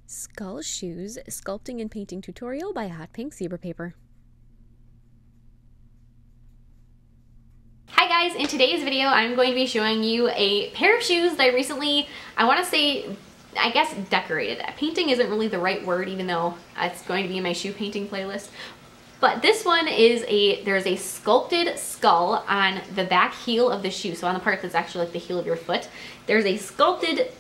Skull Shoes Sculpting and Painting Tutorial by HotPinkZebraPaper. Hi guys, in today's video I'm going to be showing you a pair of shoes that I recently, I guess decorated. Painting isn't really the right word, even though it's going to be in my shoe painting playlist. But this one is there's a sculpted skull on the back heel of the shoe. So on the part that's actually like the heel of your foot, there's a sculpted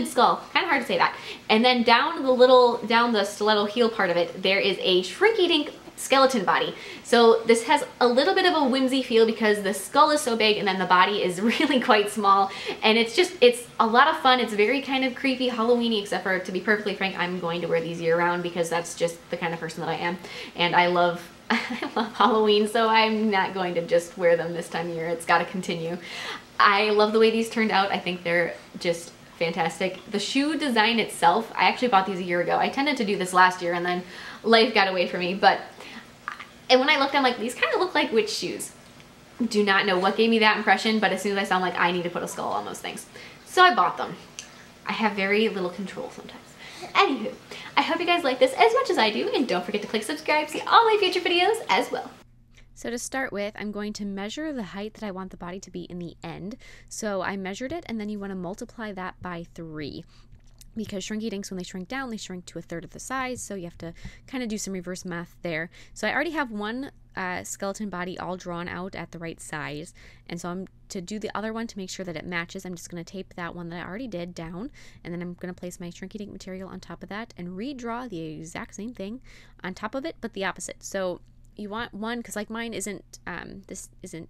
skull, kind of hard to say that. And then down the stiletto heel part of it, there is a Shrinky Dink skeleton body. So this has a little bit of a whimsy feel because the skull is so big and then the body is really quite small. And it's a lot of fun. It's very kind of creepy, Halloween-y, except for, to be perfectly frank, I'm going to wear these year round because that's just the kind of person that I am. And I love Halloween, so I'm not going to just wear them this time of year. It's got to continue. I love the way these turned out. I think they're just fantastic. The shoe design itself, I actually bought these a year ago. I tended to do this last year and then life got away from me, and when I looked, I'm like, these kind of look like witch shoes. Do not know what gave me that impression, but as soon as I saw, I'm like, I need to put a skull on those things. So I bought them. I have very little control sometimes. Anywho, I hope you guys like this as much as I do, and don't forget to click subscribe to see all my future videos as well. So to start with, I'm going to measure the height that I want the body to be in the end. So I measured it, and then you want to multiply that by 3. Because Shrinky Dinks, when they shrink down, they shrink to 1/3 of the size, so you have to kind of do some reverse math there. So I already have one skeleton body all drawn out at the right size, and so to do the other one to make sure that it matches, I'm just going to tape that one that I already did down, and then I'm going to place my Shrinky Dink material on top of that and redraw the exact same thing on top of it, but the opposite. So you want one, because like mine isn't, this isn't,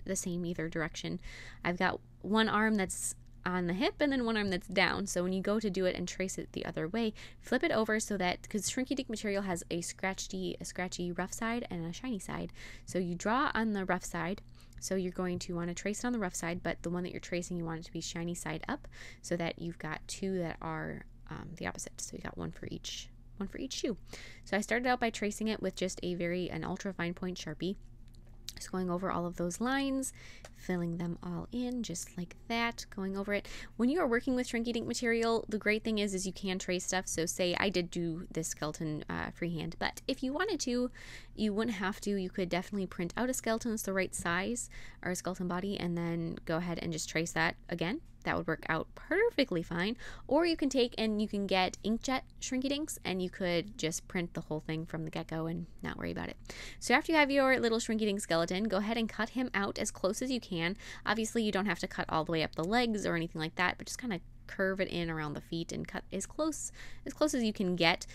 the same either direction. I've got one arm that's on the hip and then one arm that's down. So when you go to do it and trace it the other way, flip it over so that, because Shrinky Dink material has a scratchy rough side and a shiny side. So you draw on the rough side. So you're going to want to trace it on the rough side, but the one that you're tracing, you want it to be shiny side up so that you've got 2 that are the opposite. So you got one for each shoe. So I started out by tracing it with just an ultra fine point Sharpie. Just going over all of those lines, filling them all in just like that, going over it. When you are working with Shrinky Dink material, the great thing is you can trace stuff. So say I did do this skeleton freehand, but if you wanted to, you wouldn't have to. You could definitely print out a skeleton that's the right size, or a skeleton body, and then go ahead and just trace that again. That would work out perfectly fine. Or you can take and you can get inkjet Shrinky Dinks and you could just print the whole thing from the get-go and not worry about it. So after you have your little Shrinky Dink skeleton, go ahead and cut him out as close as you can. Obviously you don't have to cut all the way up the legs or anything like that, but just kind of curve it in around the feet and cut as close as you can get.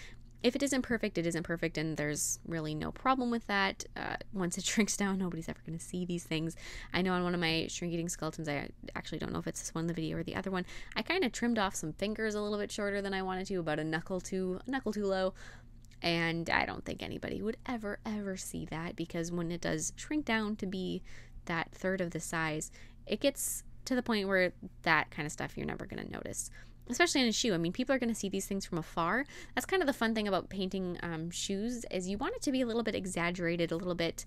If it isn't perfect, it isn't perfect, and there's really no problem with that. Once it shrinks down, nobody's ever going to see these things. I know on one of my Shrinky Dink skeletons, I actually don't know if it's this one in the video or the other one, I kind of trimmed off some fingers a little bit shorter than I wanted to, about a knuckle too low. And I don't think anybody would ever see that, because when it does shrink down to be that 1/3 of the size, it gets to the point where that kind of stuff you're never going to notice. Especially in a shoe. I mean, people are going to see these things from afar. That's kind of the fun thing about painting shoes, is you want it to be a little bit exaggerated, a little bit,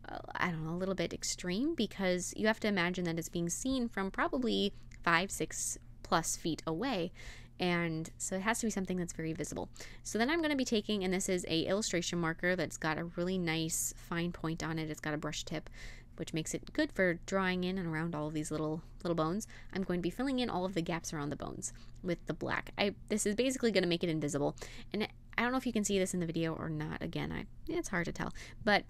a little bit extreme, because you have to imagine that it's being seen from probably 5-6+ feet away. And so it has to be something that's very visible. So then I'm going to be taking, and this is a illustration marker that's got a really nice fine point on it. It's got a brush tip, which makes it good for drawing in and around all of these little bones. I'm going to be filling in all of the gaps around the bones with the black. This is basically going to make it invisible. And I don't know if you can see this in the video or not. Again, it's hard to tell. But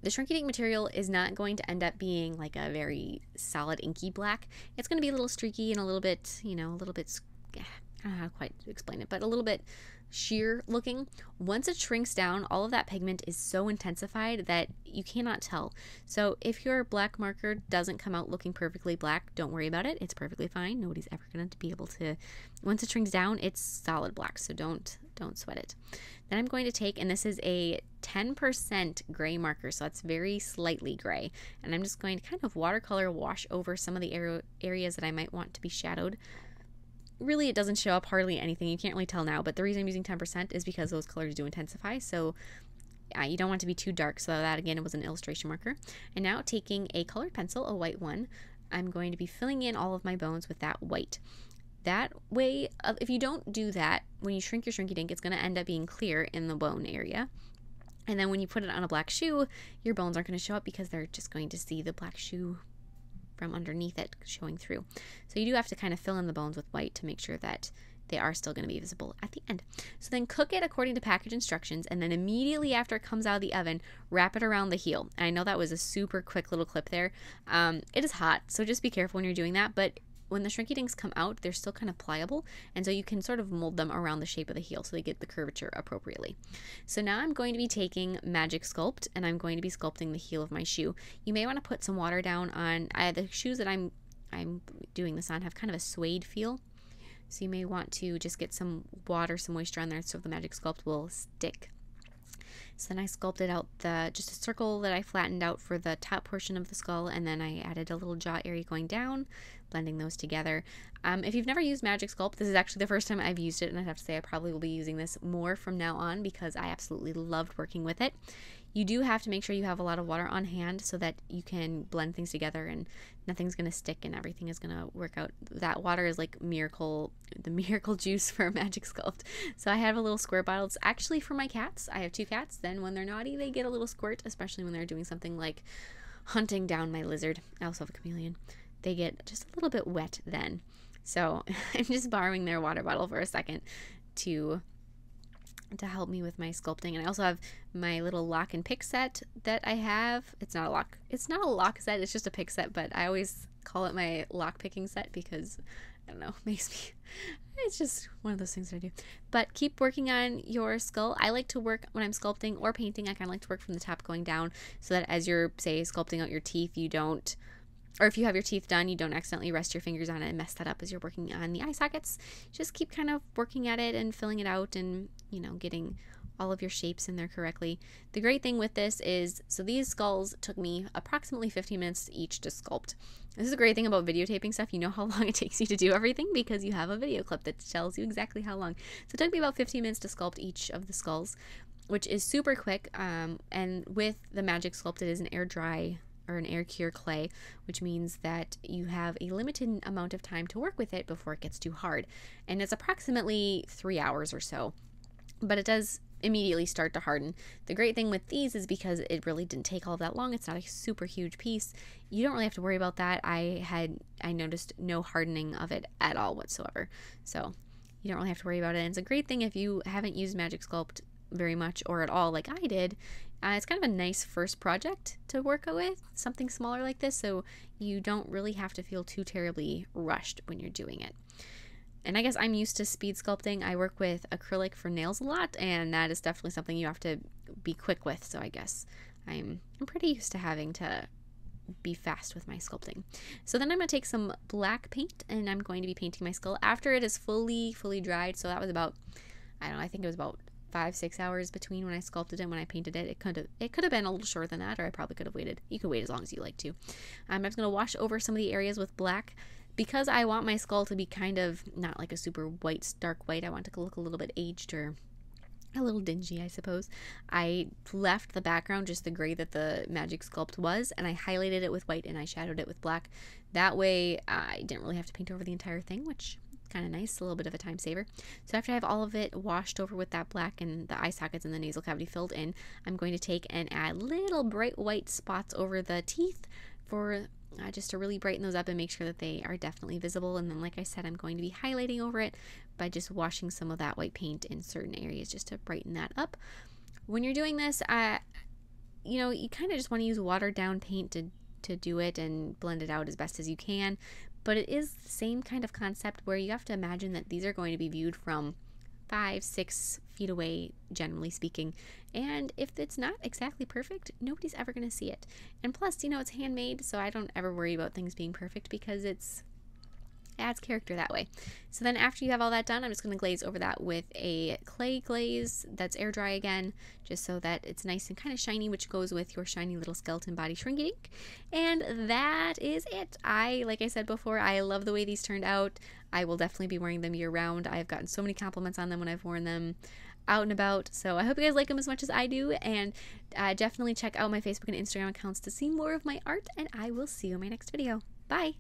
the Shrinky Dink material is not going to end up being like a very solid inky black. It's going to be a little streaky and a little bit, I don't know how to quite explain it, but a little bit sheer looking. Once it shrinks down, all of that pigment is so intensified that you cannot tell. So if your black marker doesn't come out looking perfectly black, don't worry about it. It's perfectly fine. Nobody's ever going to be able to, once it shrinks down, it's solid black, so don't sweat it. Then I'm going to take, and this is a 10% gray marker, so it's very slightly gray, and I'm just going to kind of watercolor wash over some of the areas that I might want to be shadowed. Really, it doesn't show up hardly anything. You can't really tell now, but the reason I'm using 10% is because those colors do intensify, so you don't want it to be too dark. So that, again, it was an illustration marker. And now taking a colored pencil, a white one, I'm going to be filling in all of my bones with that white. That way, if you don't do that, when you shrink your Shrinky Dink, it's going to end up being clear in the bone area. And then when you put it on a black shoe, your bones aren't going to show up because they're just going to see the black shoe from underneath it showing through. So you do have to kind of fill in the bones with white to make sure that they are still going to be visible at the end. So then cook it according to package instructions, and then immediately after it comes out of the oven, wrap it around the heel. And I know that was a super quick little clip there. It is hot, so just be careful when you're doing that, but when the Shrinky Dinks come out, they're still kind of pliable, and so you can sort of mold them around the shape of the heel so they get the curvature appropriately. So now I'm going to be taking Magic Sculpt, and I'm going to be sculpting the heel of my shoe. You may want to put some water down on the shoes that I'm doing this on have kind of a suede feel. So you may want to just get some water, some moisture on there so the Magic Sculpt will stick. So then I sculpted out just a circle that I flattened out for the top portion of the skull, and then I added a little jaw area going down, blending those together. If you've never used Magic Sculpt, this is actually the first time I've used it, and I'd have to say I probably will be using this more from now on because I absolutely loved working with it. You do have to make sure you have a lot of water on hand so that you can blend things together and nothing's going to stick and everything is going to work out. That water is like the miracle juice for Magic Sculpt. So I have a little squirt bottle. It's actually for my cats. I have 2 cats. Then when they're naughty, they get a little squirt, especially when they're doing something like hunting down my lizard. I also have a chameleon. They get just a little bit wet then. So I'm just borrowing their water bottle for a second to help me with my sculpting. And I also have my little lock and pick set that I have. It's not a lock set, it's just a pick set, but I always call it my lock picking set because I don't know, it's just one of those things that I do. But keep working on your skull. I like to work when I'm sculpting or painting. I kind of like to work from the top going down so that as you're, say, sculpting out your teeth, you don't, or if you have your teeth done, you don't accidentally rest your fingers on it and mess that up as you're working on the eye sockets. Just keep kind of working at it and filling it out and, you know, getting all of your shapes in there correctly. The great thing with this is, so these skulls took me approximately 15 minutes each to sculpt. This is a great thing about videotaping stuff. You know how long it takes you to do everything because you have a video clip that tells you exactly how long. So it took me about 15 minutes to sculpt each of the skulls, which is super quick. And with the Magic Sculpt, it is an air dry or an air cure clay, which means that you have a limited amount of time to work with it before it gets too hard. And it's approximately 3 hours or so, but it does immediately start to harden. The great thing with these is because it really didn't take all that long. It's not a super huge piece. You don't really have to worry about that. I noticed no hardening of it at all whatsoever. So you don't really have to worry about it. And it's a great thing if you haven't used Magic Sculpt very much or at all like I did. It's kind of a nice first project to work with, something smaller like this, so you don't really have to feel too terribly rushed when you're doing it. And I guess I'm used to speed sculpting. I work with acrylic for nails a lot, and that is definitely something you have to be quick with, so I guess I'm pretty used to having to be fast with my sculpting. So then I'm going to take some black paint, and I'm going to be painting my skull after it is fully dried. So that was about, I don't know, I think it was about 5-6 hours between when I sculpted it and when I painted it. It could have been a little shorter than that, or I probably could have waited. You could wait as long as you like to. I'm just going to wash over some of the areas with black because I want my skull to be kind of not like a super white, stark white. I want it to look a little bit aged or a little dingy, I suppose. I left the background just the gray that the Magic Sculpt was, and I highlighted it with white and I shadowed it with black. That way I didn't really have to paint over the entire thing, which kind of nice, a little bit of a time saver. So after I have all of it washed over with that black and the eye sockets and the nasal cavity filled in, I'm going to take and add little bright white spots over the teeth for just to really brighten those up and make sure that they are definitely visible. And then, like I said, I'm going to be highlighting over it by just washing some of that white paint in certain areas just to brighten that up. When you're doing this, you know, you kind of just want to use watered down paint to do it and blend it out as best as you can. But it is the same kind of concept where you have to imagine that these are going to be viewed from 5-6 feet away, generally speaking. And if it's not exactly perfect, nobody's ever going to see it. And plus, you know, it's handmade, so I don't ever worry about things being perfect because it adds character that way. So then after you have all that done, I'm just going to glaze over that with a clay glaze that's air dry again, just so that it's nice and kind of shiny, which goes with your shiny little skeleton body Shrinky Dink. And that is it. Like I said before, I love the way these turned out. I will definitely be wearing them year round. I've gotten so many compliments on them when I've worn them out and about. So I hope you guys like them as much as I do, and definitely check out my Facebook and Instagram accounts to see more of my art, and I will see you in my next video. Bye!